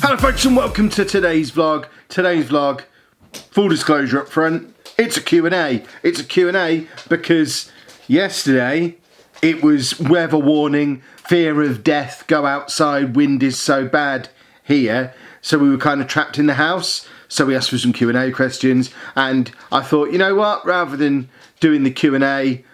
Hello folks and welcome to today's vlog. Full disclosure up front, it's a Q&A. It's a Q&A because yesterday it was weather warning, fear of death, go outside, wind is so bad here. So we were kind of trapped in the house. So we asked for some Q&A questions and I thought, you know what, rather than doing the Q&A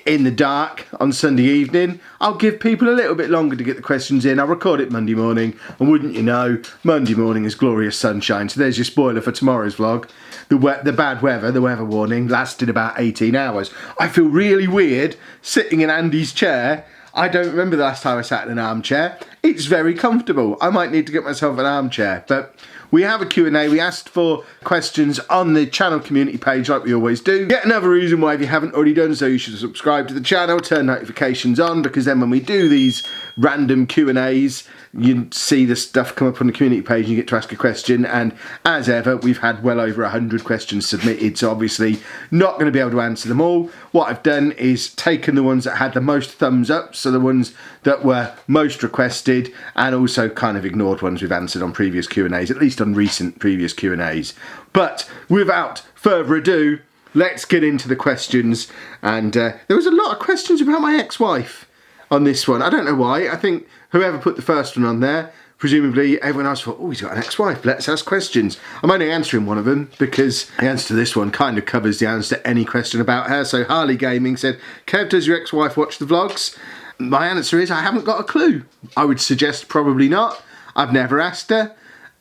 in the dark on Sunday evening, I'll give people a little bit longer to get the questions in. I'll record it Monday morning, and wouldn't you know, Monday morning is glorious sunshine. So there's your spoiler for tomorrow's vlog. The bad weather, the weather warning, lasted about 18 hours. I feel really weird sitting in Andy's chair. I don't remember the last time I sat in an armchair. It's very comfortable. I might need to get myself an armchair, but we have a Q&A. We asked for questions on the channel community page like we always do. Yet another reason why if you haven't already done so, you should subscribe to the channel, turn notifications on, because then when we do these random Q&As, you see the stuff come up on the community page and you get to ask a question. And as ever, we've had well over 100 questions submitted, so obviously not going to be able to answer them all. What I've done is taken the ones that had the most thumbs up, so the ones that were most requested, and also kind of ignored ones we've answered on previous Q&As, at least on recent previous Q&As. But without further ado, let's get into the questions. And there was a lot of questions about my ex-wife on this one. I don't know why. I think whoever put the first one on there, presumably everyone else thought, oh, he's got an ex-wife, let's ask questions. I'm only answering one of them because the answer to this one kind of covers the answer to any question about her. So Harley Gaming said, Kev, does your ex-wife watch the vlogs? My answer is I haven't got a clue. I would suggest probably not. I've never asked her.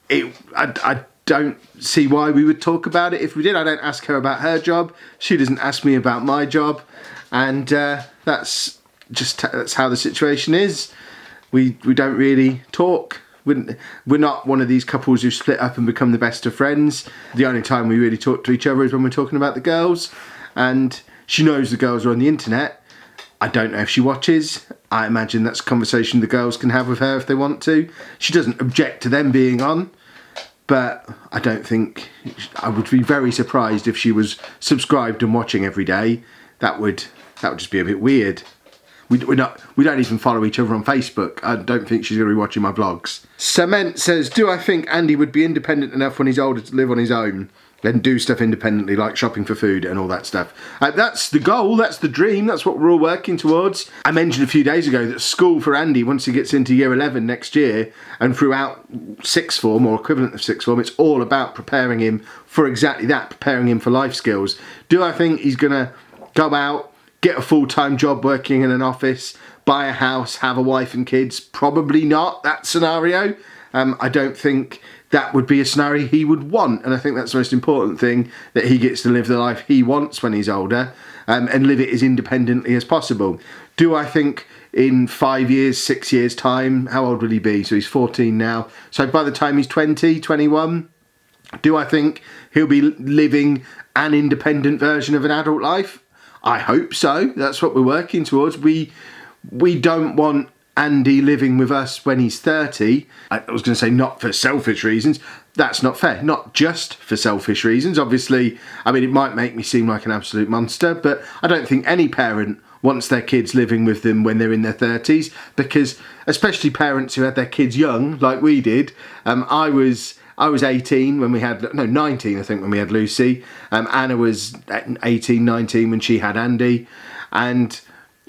I don't see why we would talk about it if we did. I don't ask her about her job. She doesn't ask me about my job. And that's how the situation is. We don't really talk. We're not one of these couples who split up and become the best of friends. The only time we really talk to each other is when we're talking about the girls. And she knows the girls are on the internet. I don't know if she watches. I imagine that's a conversation the girls can have with her if they want to. She doesn't object to them being on, but I don't think, I would be very surprised if she was subscribed and watching every day. That would just be a bit weird. We don't even follow each other on Facebook. I don't think she's going to be watching my vlogs. Cement says, do I think Andy would be independent enough when he's older to live on his own? Then do stuff independently, like shopping for food and all that stuff. That's the goal, that's the dream, that's what we're all working towards. I mentioned a few days ago that school for Andy, once he gets into year 11 next year, and throughout sixth form, or equivalent of sixth form, it's all about preparing him for exactly that, preparing him for life skills. Do I think he's going to go out, get a full-time job working in an office, buy a house, have a wife and kids? Probably not, that scenario. I don't think that would be a scenario he would want, and I think that's the most important thing, that he gets to live the life he wants when he's older, and live it as independently as possible. Do I think in 5 years, 6 years time, how old will he be? So he's 14 now, so by the time he's 20, 21, do I think he'll be living an independent version of an adult life? I hope so. That's what we're working towards. We don't want Andy living with us when he's 30. I was going to say not for selfish reasons. That's not fair. Not just for selfish reasons. Obviously, I mean, it might make me seem like an absolute monster, but I don't think any parent wants their kids living with them when they're in their 30s, because especially parents who had their kids young, like we did. I was 18 when we had, no, 19 I think when we had Lucy. Anna was 18, 19 when she had Andy. And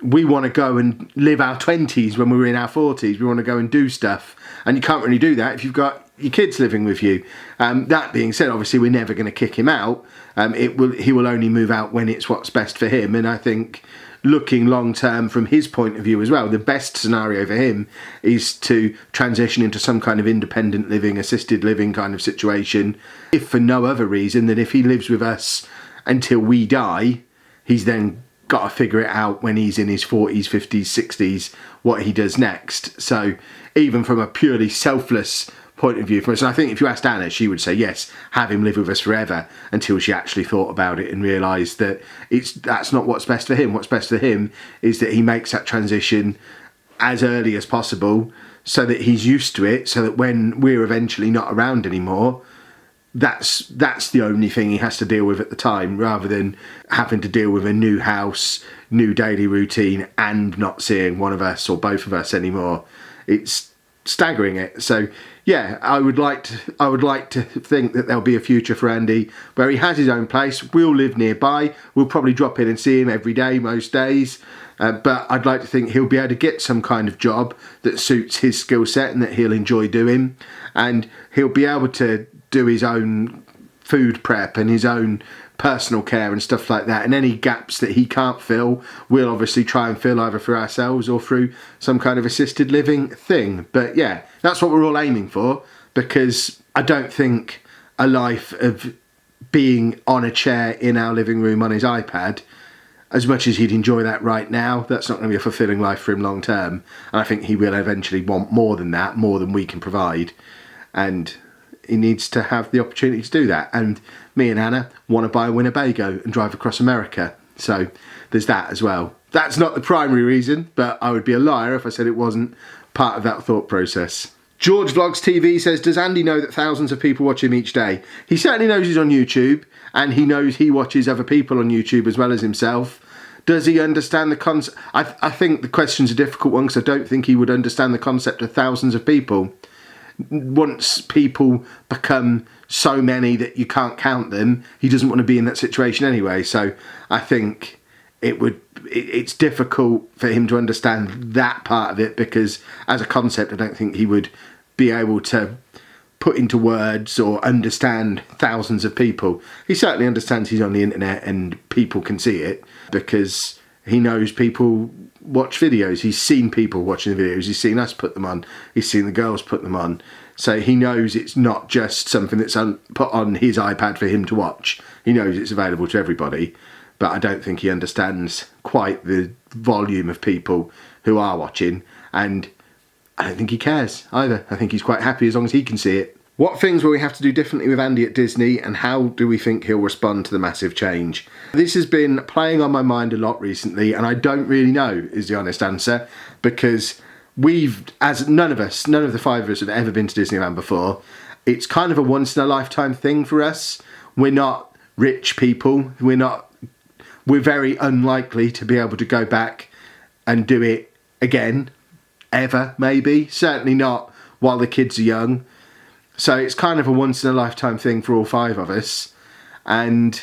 we want to go and live our 20s when we were in our 40s. We want to go and do stuff. And you can't really do that if you've got your kids living with you. That being said, obviously we're never going to kick him out. He will only move out when it's what's best for him. And I think looking long term from his point of view as well, the best scenario for him is to transition into some kind of independent living, assisted living kind of situation. If for no other reason than if he lives with us until we die, he's then got to figure it out when he's in his 40s, 50s, 60s, what he does next. So even from a purely selfless point of view from us, and I think if you asked Anna, she would say yes, have him live with us forever, until she actually thought about it and realised that that's not what's best for him. What's best for him is that he makes that transition as early as possible so that he's used to it, so that when we're eventually not around anymore, that's the only thing he has to deal with at the time, rather than having to deal with a new house, new daily routine, and not seeing one of us or both of us anymore. staggering it. So yeah, I would like to think that there'll be a future for Andy where he has his own place. We'll live nearby. We'll probably drop in and see him every day, most days. But I'd like to think he'll be able to get some kind of job that suits his skill set and that he'll enjoy doing, and he'll be able to do his own food prep and his own personal care and stuff like that, and any gaps that he can't fill, we'll obviously try and fill either through ourselves or through some kind of assisted living thing. But yeah, that's what we're all aiming for, because I don't think a life of being on a chair in our living room on his iPad, as much as he'd enjoy that right now, that's not going to be a fulfilling life for him long term. And I think he will eventually want more than that, more than we can provide, and he needs to have the opportunity to do that. And me and Anna want to buy a Winnebago and drive across America, so there's that as well. That's not the primary reason, but I would be a liar if I said it wasn't part of that thought process. George Vlogs TV says, does Andy know that thousands of people watch him each day? He certainly knows he's on YouTube, and he knows he watches other people on YouTube as well as himself. Does he understand the concept? I think the question's a difficult one, because I don't think he would understand the concept of thousands of people. Once people become so many that you can't count them, he doesn't want to be in that situation anyway. So I think it's difficult for him to understand that part of it, because as a concept I don't think he would be able to put into words or understand thousands of people. He certainly understands he's on the internet and people can see it, because he knows people watch videos. He's seen people watching the videos. He's seen us put them on. He's seen the girls put them on. So he knows it's not just something that's put on his iPad for him to watch. He knows it's available to everybody. But I don't think he understands quite the volume of people who are watching. And I don't think he cares either. I think he's quite happy as long as he can see it. What things will we have to do differently with Andy at Disney, and how do we think he'll respond to the massive change? This has been playing on my mind a lot recently, and I don't really know is the honest answer, because none of the five of us have ever been to Disneyland before. It's kind of a once in a lifetime thing for us. We're not rich people. We're very unlikely to be able to go back and do it again, ever, maybe. Certainly not while the kids are young. So it's kind of a once in a lifetime thing for all five of us, and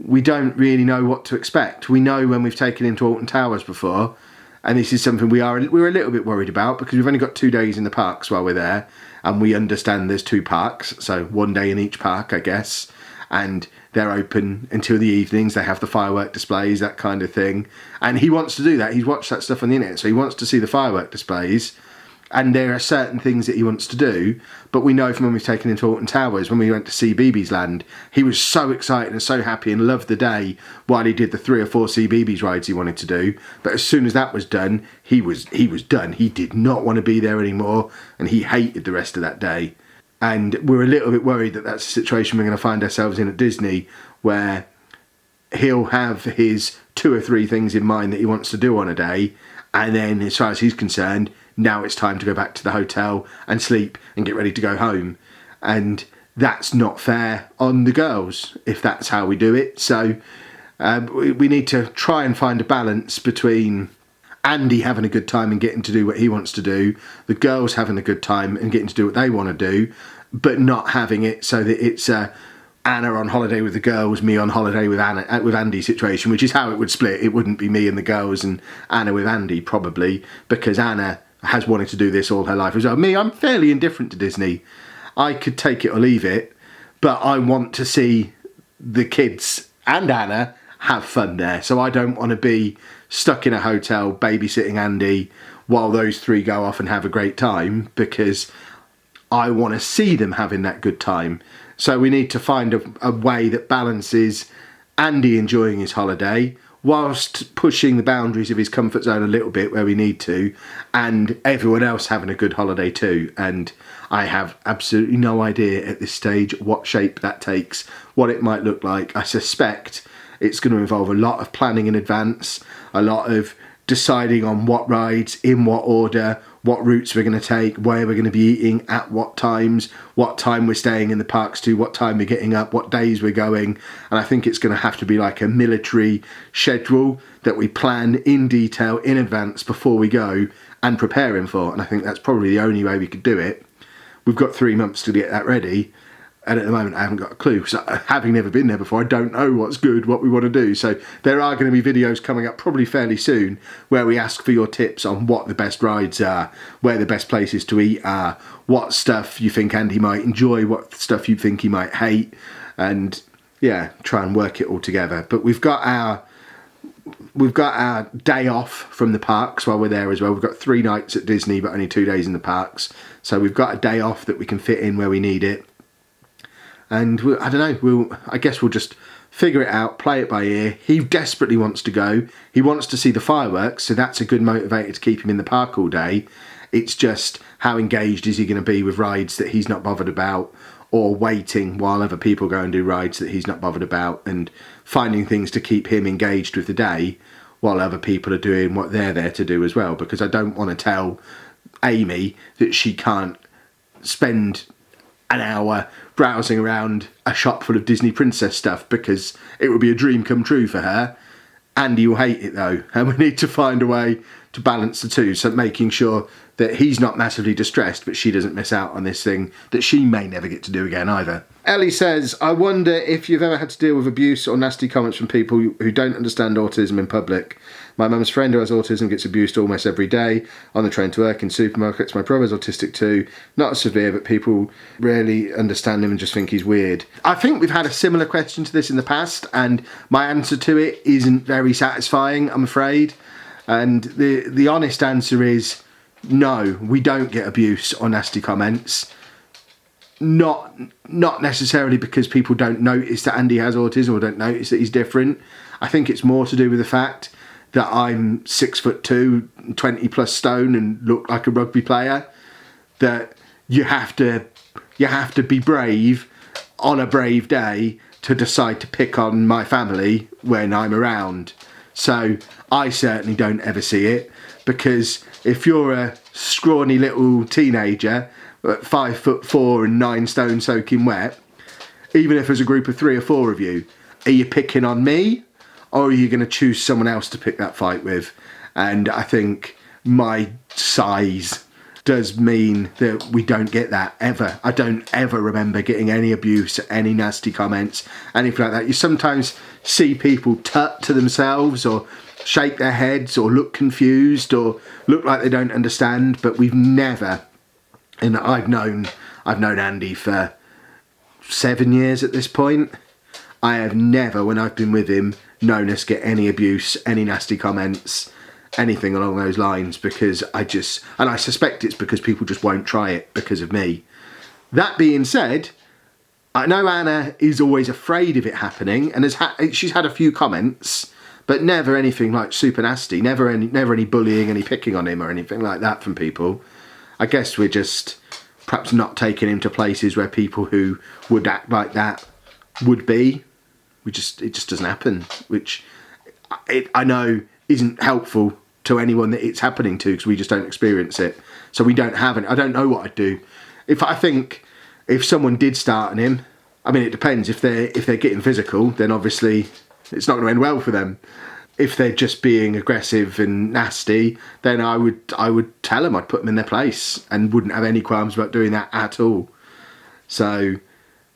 we don't really know what to expect. We know when we've taken him to Alton Towers before, and this is something we're a little bit worried about, because we've only got 2 days in the parks while we're there, and we understand there's 2 parks, so 1 day in each park, I guess, and they're open until the evenings. They have the firework displays, that kind of thing, and he wants to do that. He's watched that stuff on the internet, so he wants to see the firework displays. And there are certain things that he wants to do, but we know from when we've taken him to Alton Towers, when we went to CBeebies Land, he was so excited and so happy and loved the day while he did the 3 or 4 CBeebies rides he wanted to do. But as soon as that was done, he was done. He did not want to be there anymore, and he hated the rest of that day. And we're a little bit worried that that's a situation we're going to find ourselves in at Disney, where he'll have his 2 or 3 things in mind that he wants to do on a day, and then as far as he's concerned, now it's time to go back to the hotel and sleep and get ready to go home. And that's not fair on the girls if that's how we do it. So we need to try and find a balance between Andy having a good time and getting to do what he wants to do, the girls having a good time and getting to do what they want to do, but not having it so that it's Anna on holiday with the girls, me on holiday with Andy situation, which is how it would split. It wouldn't be me and the girls and Anna with Andy, probably, because Anna has wanted to do this all her life as well. Me, I'm fairly indifferent to Disney. I could take it or leave it, but I want to see the kids and Anna have fun there. So I don't want to be stuck in a hotel babysitting Andy while those 3 go off and have a great time, because I want to see them having that good time. So we need to find a way that balances Andy enjoying his holiday whilst pushing the boundaries of his comfort zone a little bit where we need to, and everyone else having a good holiday too. And I have absolutely no idea at this stage what shape that takes, what it might look like. I suspect it's going to involve a lot of planning in advance, a lot of deciding on what rides, in what order, what routes we're going to take, where we're going to be eating, at what times, what time we're staying in the parks to, what time we're getting up, what days we're going. And I think it's going to have to be like a military schedule that we plan in detail in advance before we go and preparing for. And I think that's probably the only way we could do it. We've got 3 months to get that ready. And at the moment, I haven't got a clue, because having never been there before, I don't know what's good, what we want to do. So there are going to be videos coming up probably fairly soon where we ask for your tips on what the best rides are, where the best places to eat are, what stuff you think Andy might enjoy, what stuff you think he might hate, and yeah, try and work it all together. But we've got our day off from the parks while we're there as well. We've got 3 nights at Disney, but only 2 days in the parks. So we've got a day off that we can fit in where we need it. And I don't know, I guess we'll just figure it out, play it by ear. He desperately wants to go. He wants to see the fireworks, so that's a good motivator to keep him in the park all day. It's just how engaged is he going to be with rides that he's not bothered about, or waiting while other people go and do rides that he's not bothered about, and finding things to keep him engaged with the day while other people are doing what they're there to do as well. Because I don't want to tell Amy that she can't spend an hour browsing around a shop full of Disney princess stuff, because it would be a dream come true for her. Andy will hate it though, and we need to find a way to balance the two, so making sure that he's not massively distressed, but she doesn't miss out on this thing that she may never get to do again either. Ellie says, I wonder if you've ever had to deal with abuse or nasty comments from people who don't understand autism in public. My mum's friend who has autism gets abused almost every day on the train to work, in supermarkets. My brother's autistic too, not as severe, but people rarely understand him and just think he's weird. I think we've had a similar question to this in the past, and my answer to it isn't very satisfying, I'm afraid. And the honest answer is no, we don't get abuse or nasty comments. Not necessarily because people don't notice that Andy has autism or don't notice that he's different. I think it's more to do with the fact that I'm 6'2", 20 plus stone, and look like a rugby player. That you have to be brave on a brave day to decide to pick on my family when I'm around. So I certainly don't ever see it, because if you're a scrawny little teenager at 5'4" and 9 stone soaking wet, even if there's a group of 3 or 4 of you, are you picking on me, or are you going to choose someone else to pick that fight with? And I think my size does mean that we don't get that ever. I don't ever remember getting any abuse, any nasty comments, anything like that. You sometimes see people tut to themselves, or shake their heads, or look confused, or look like they don't understand, but we've never, and I've known Andy for 7 years at this point, I have never, when I've been with him, known us get any abuse, any nasty comments, anything along those lines, because and I suspect it's because people just won't try it because of me. That being said, I know Anna is always afraid of it happening, and she's had a few comments, but never anything like super nasty, never any bullying, any picking on him or anything like that from people. I guess we're just perhaps not taking him to places where people who would act like that would be. It just doesn't happen, which I know isn't helpful to anyone that it's happening to, because we just don't experience it. So we don't have it. I don't know what I'd do. If someone did start on him, I mean, it depends. If they're getting physical, then obviously it's not going to end well for them. If they're just being aggressive and nasty, then I would tell them, I'd put them in their place, and wouldn't have any qualms about doing that at all. So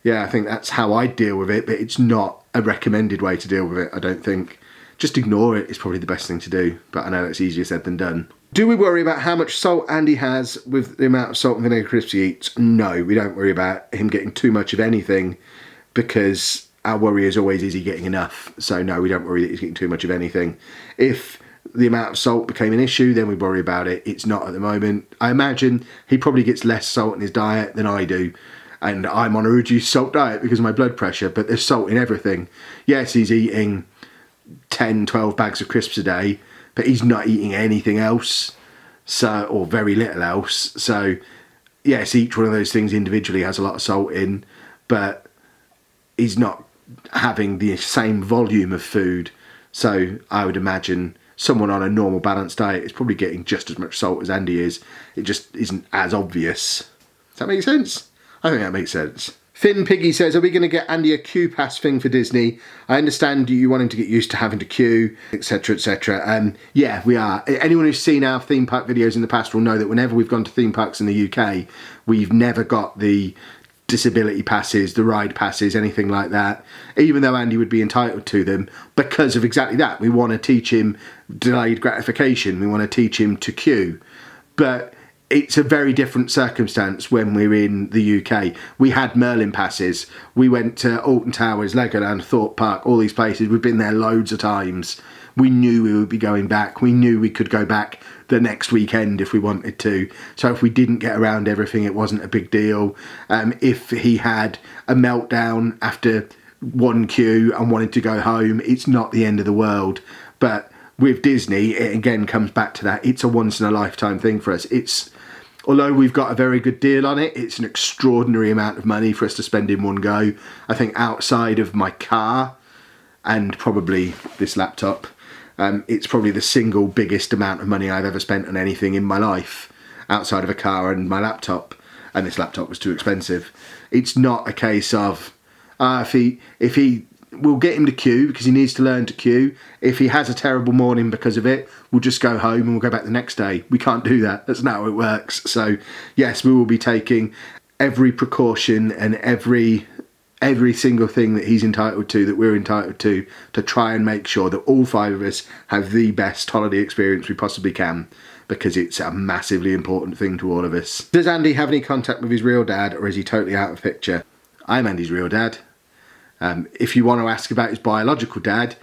yeah, I think that's how I deal with it, but it's not a recommended way to deal with it, I don't think. Just ignore it is probably the best thing to do, but I know it's easier said than done. Do we worry about how much salt Andy has with the amount of salt and vinegar crisps he eats? No, we don't worry about him getting too much of anything, because our worry is always, is he getting enough? So no, we don't worry that he's getting too much of anything. If the amount of salt became an issue, then we worry about it. It's not at the moment. I imagine he probably gets less salt in his diet than I do, and I'm on a reduced salt diet because of my blood pressure, but there's salt in everything. Yes, he's eating 10, 12 bags of crisps a day, but he's not eating anything else, or very little else. So yes, each one of those things individually has a lot of salt in, but he's not having the same volume of food. So I would imagine someone on a normal balanced diet is probably getting just as much salt as Andy is. It just isn't as obvious. Does that make sense? I think that makes sense. Finn Piggy says, are we going to get Andy a queue pass thing for Disney? I understand you wanting to get used to having to queue, etc, etc. Yeah, we are. Anyone who's seen our theme park videos in the past will know that whenever we've gone to theme parks in the UK, we've never got the disability passes, the ride passes, anything like that, even though Andy would be entitled to them, because of exactly that. We want to teach him delayed gratification. We want to teach him to queue. But it's a very different circumstance when we're in the UK. We had Merlin passes. We went to Alton Towers, Legoland, Thorpe Park, all these places. We've been there loads of times. We knew we would be going back. We knew we could go back the next weekend if we wanted to. So if we didn't get around everything, it wasn't a big deal. If he had a meltdown after one queue and wanted to go home, it's not the end of the world. But with Disney, it again comes back to that. It's a once in a lifetime thing for us. Although we've got a very good deal on it, it's an extraordinary amount of money for us to spend in one go. I think outside of my car and probably this laptop, it's probably the single biggest amount of money I've ever spent on anything in my life, outside of a car and my laptop. And this laptop was too expensive. It's not a case of, if he we'll get him to queue because he needs to learn to queue. If he has a terrible morning because of it, we'll just go home and we'll go back the next day. We can't do that. That's not how it works. So yes, we will be taking every precaution and every single thing that he's entitled to, that we're entitled to try and make sure that all 5 of us have the best holiday experience we possibly can, because it's a massively important thing to all of us. Does Andy have any contact with his real dad, or is he totally out of picture? I'm Andy's real dad. If you want to ask about his biological dad,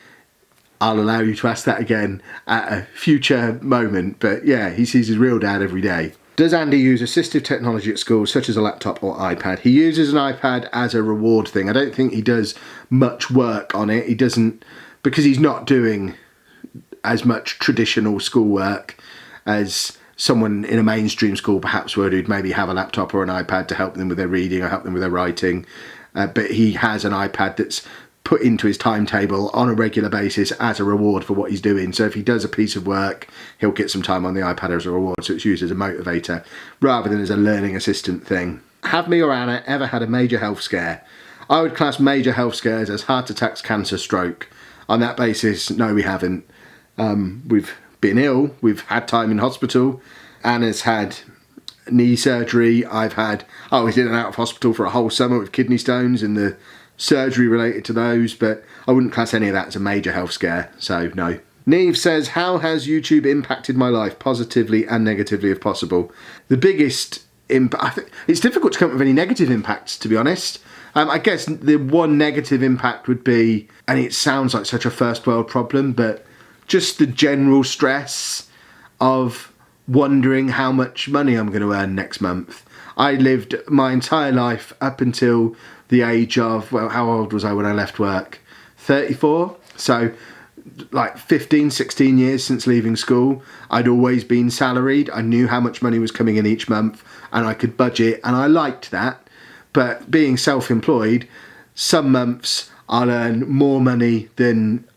I'll allow you to ask that again at a future moment. But yeah, he sees his real dad every day. Does Andy use assistive technology at school, such as a laptop or iPad? He uses an iPad as a reward thing. I don't think he does much work on it. He doesn't, because he's not doing as much traditional schoolwork as someone in a mainstream school perhaps would, who'd maybe have a laptop or an iPad to help them with their reading or help them with their writing. But he has an iPad that's put into his timetable on a regular basis as a reward for what he's doing. So if he does a piece of work, he'll get some time on the iPad as a reward. So it's used as a motivator rather than as a learning assistant thing. Have me or Anna ever had a major health scare? I would class major health scares as heart attacks, cancer, stroke. On that basis, no, we haven't. We've been ill. We've had time in hospital. Anna's had knee surgery. I was in and out of hospital for a whole summer with kidney stones and the surgery related to those, but I wouldn't class any of that as a major health scare, so no. Neve says, how has YouTube impacted my life, positively and negatively if possible? The biggest impact, it's difficult to come up with any negative impacts, to be honest. I guess the one negative impact would be, and it sounds like such a first world problem, but just the general stress of wondering how much money I'm going to earn next month. I lived my entire life up until the age of, well, how old was I when I left work? 34. So like 15, 16 years since leaving school. I'd always been salaried. I knew how much money was coming in each month and I could budget, and I liked that. But being self-employed, some months I'll earn more money than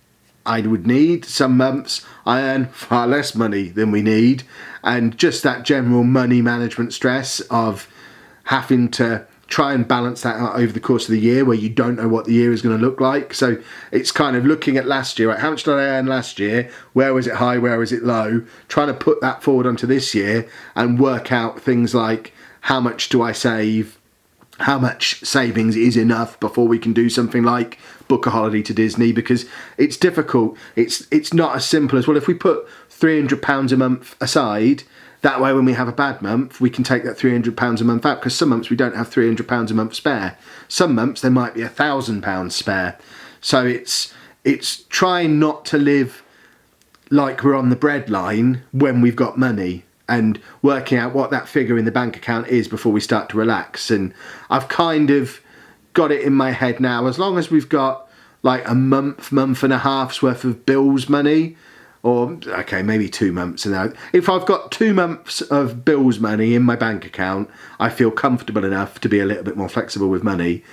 I would need. Some months I earn far less money than we need. And just that general money management stress of having to try and balance that out over the course of the year, where you don't know what the year is going to look like. So it's kind of looking at last year, right? How much did I earn last year? Where was it high? Where was it low? Trying to put that forward onto this year and work out things like, how much do I save? How much savings is enough before we can do something like book a holiday to Disney? Because it's difficult. It's not as simple as, well, if we put £300 a month aside, that way when we have a bad month, we can take that £300 a month out, because some months we don't have £300 a month spare. Some months there might be £1,000 spare. So it's trying not to live like we're on the breadline when we've got money, and working out what that figure in the bank account is before we start to relax. And I've kind of got it in my head now, as long as we've got like a month and a half's worth of bills money, or okay, maybe 2 months. And if I've got 2 months of bills money in my bank account, I feel comfortable enough to be a little bit more flexible with money.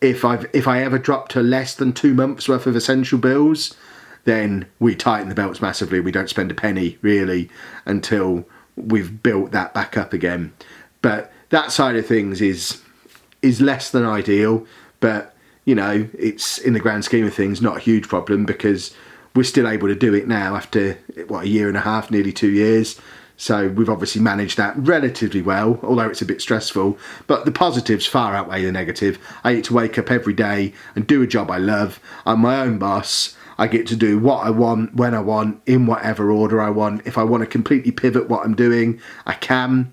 If I ever drop to less than 2 months worth of essential bills, then we tighten the belts massively. We don't spend a penny really until we've built that back up again. But that side of things is less than ideal, but you know, it's in the grand scheme of things not a huge problem, because we're still able to do it now after what, a year and a half, nearly 2 years. So we've obviously managed that relatively well, although it's a bit stressful. But the positives far outweigh the negative. I get to wake up every day and do a job I love. I'm my own boss. I get to do what I want, when I want, in whatever order I want. If I want to completely pivot what I'm doing, I can.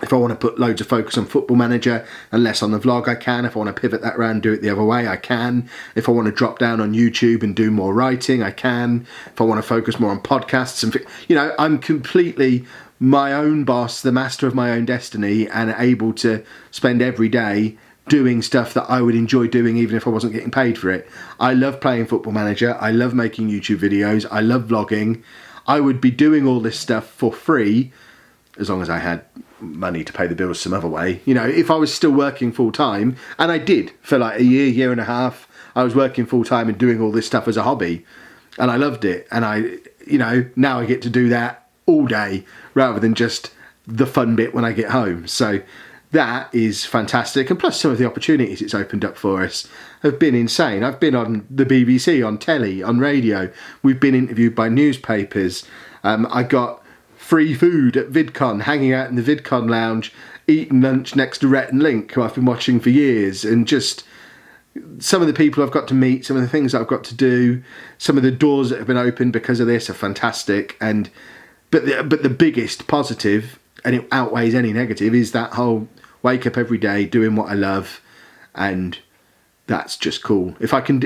If I want to put loads of focus on Football Manager and less on the vlog, I can. If I want to pivot that around, do it the other way, I can. If I want to drop down on YouTube and do more writing, I can. If I want to focus more on podcasts and, you know, I'm completely my own boss, the master of my own destiny, and able to spend every day doing stuff that I would enjoy doing even if I wasn't getting paid for it. I love playing Football Manager. I love making YouTube videos. I love vlogging. I would be doing all this stuff for free as long as I had money to pay the bills some other way. You know, if I was still working full time, and I did for like a year and a half, I was working full time and doing all this stuff as a hobby, and I loved it. And I, you know, now I get to do that all day rather than just the fun bit when I get home. So that is fantastic. And plus some of the opportunities it's opened up for us have been insane. I've been on the BBC, on telly, on radio. We've been interviewed by newspapers. I got free food at VidCon, hanging out in the VidCon lounge, eating lunch next to Rhett and Link, who I've been watching for years, and just some of the people I've got to meet, some of the things that I've got to do, some of the doors that have been opened because of this are fantastic. And but the biggest positive, and it outweighs any negative, is that whole wake up every day doing what I love, and that's just cool. If I can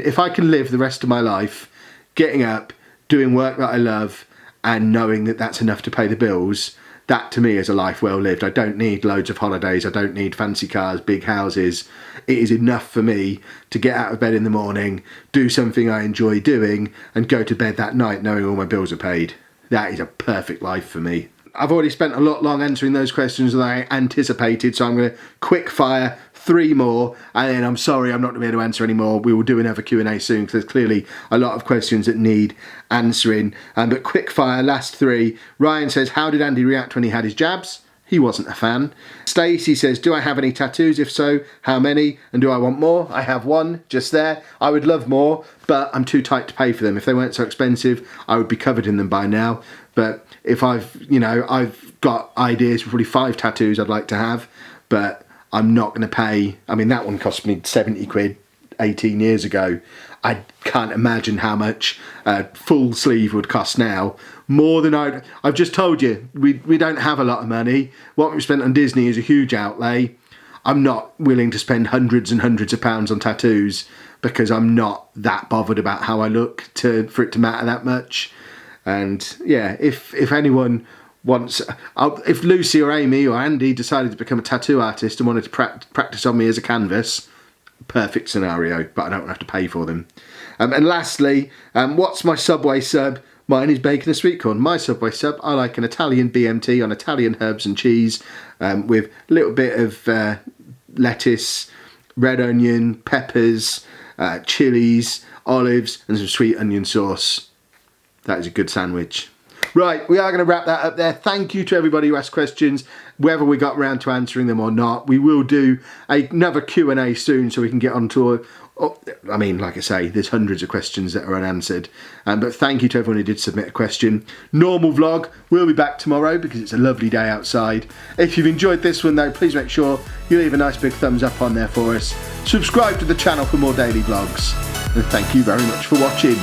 live the rest of my life getting up, doing work that I love, and knowing that that's enough to pay the bills, that to me is a life well lived. I don't need loads of holidays. I don't need fancy cars, big houses. It is enough for me to get out of bed in the morning, do something I enjoy doing, and go to bed that night knowing all my bills are paid. That is a perfect life for me. I've already spent a lot long answering those questions that I anticipated, so I'm going to quick fire 3 more, and then I'm sorry I'm not going to be able to answer any more. We will do another Q&A soon, because there's clearly a lot of questions that need answering. But quick fire, last 3. Ryan says, how did Andy react when he had his jabs? He wasn't a fan. Stacey says, do I have any tattoos? If so, how many? And do I want more? I have 1 just there. I would love more, but I'm too tight to pay for them. If they weren't so expensive, I would be covered in them by now. But if I've got ideas for probably 5 tattoos I'd like to have, but I'm not going to pay. I mean, that one cost me 70 quid 18 years ago. I can't imagine how much a full sleeve would cost now. More than I've just told you, we don't have a lot of money. What we've spent on Disney is a huge outlay. I'm not willing to spend hundreds and hundreds of pounds on tattoos, because I'm not that bothered about how I look for it to matter that much. And yeah, if anyone wants, if Lucy or Amy or Andy decided to become a tattoo artist and wanted to practice on me as a canvas, perfect scenario, but I don't have to pay for them. And lastly, what's my Subway sub? Mine is bacon and sweet corn. My Subway sub, I like an Italian BMT on Italian herbs and cheese, with a little bit of lettuce, red onion, peppers, chilies, olives, and some sweet onion sauce. That is a good sandwich. Right, we are going to wrap that up there. Thank you to everybody who asked questions, whether we got round to answering them or not. We will do another Q&A soon, so we can get on to I mean, like I say, there's hundreds of questions that are unanswered. But thank you to everyone who did submit a question. Normal vlog, we'll be back tomorrow because it's a lovely day outside. If you've enjoyed this one though, please make sure you leave a nice big thumbs up on there for us. Subscribe to the channel for more daily vlogs. And thank you very much for watching.